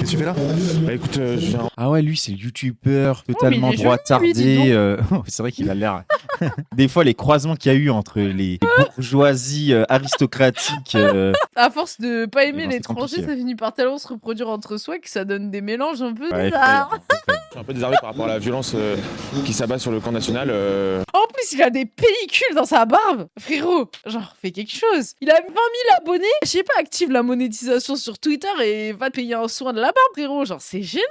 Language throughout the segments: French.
Qu'est-ce que tu fais là? Bah écoute, je viens. Ah ouais, lui, c'est le youtubeur totalement il est joli, lui, dis droitardé. C'est vrai qu'il a l'air. Des fois, les croisements qu'il y a eu entre les bourgeoisies aristocratiques. À force de pas aimer bon, c'est l'étranger, compliqué. ça finit par tellement se reproduire entre soi que ça donne des mélanges un peu Ouais, bizarres. Je suis un peu désarmé par rapport à la violence qui s'abat sur le camp national. En plus, il a des pellicules dans sa barbe. Frérot, genre, fais quelque chose. Il a 20 000 abonnés. Je sais pas, active la monétisation sur Twitter et va te payer un soin de la barbe, frérot. Genre, c'est gênant.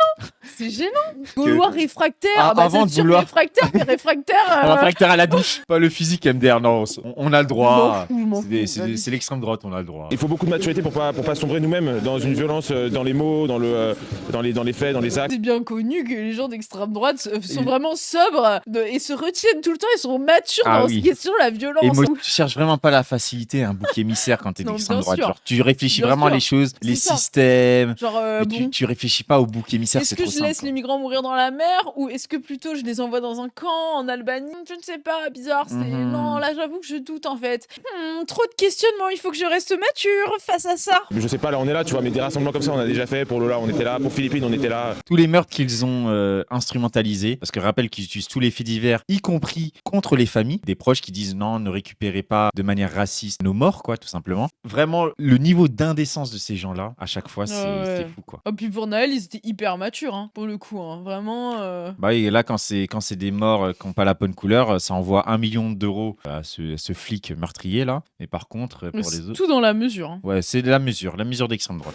C'est gênant. Gaulois réfractaire. Ah, bah, avant c'est de sûr, vouloir- réfractaire, mais réfractaire. Un réfractaire à la douche. Pas le physique MDR, non. On a le droit. Je m'en fous, C'est l'extrême droite, on a le droit. Il faut beaucoup de maturité pour pas sombrer nous-mêmes dans une violence, dans les mots, dans les faits, dans les actes. C'est bien connu que les gens d'extrême droite sont vraiment sobres et se retiennent tout le temps. Ils sont matures Ah dans oui. cette question, la violence. Tu cherches vraiment pas la facilité, un bouc émissaire quand t'es Non, d'extrême bien droite. sûr. Genre, tu réfléchis Bien vraiment sûr. les choses, C'est les ça. systèmes. Genre, Mais bon. tu réfléchis pas au bouc émissaire, Est-ce c'est que trop je simple. laisse les migrants mourir dans la mer ou est-ce que plutôt je les envoie dans un camp en Albanie? Je ne sais pas, bizarre. Non, là j'avoue que je doute en fait. Trop de questionnements, il faut que je reste mature face à ça. Je sais pas, là on est là, tu vois, mais des rassemblements comme ça on a déjà fait. Pour Lola on était là, pour Philippines on était là. Tous les meurtres qu'ils ont instrumentalisés, parce que rappelle qu'ils utilisent tous les faits divers, y compris contre les familles, des proches qui disent non, ne récupérez pas de manière raciste nos morts, quoi, tout simplement. Vraiment, le niveau d'indécence de ces gens-là, à chaque fois, c'est fou, quoi. Oh, puis pour Naël, ils étaient hyper matures, hein, pour le coup, hein. Vraiment. Bah oui, et là, quand c'est des morts qui n'ont pas la bonne couleur, ça envoie 1 million d'euros à ce flic meurtrier, là. Et par contre, pour les C'est autres... tout dans la mesure. Hein. Ouais, c'est la mesure d'extrême droite.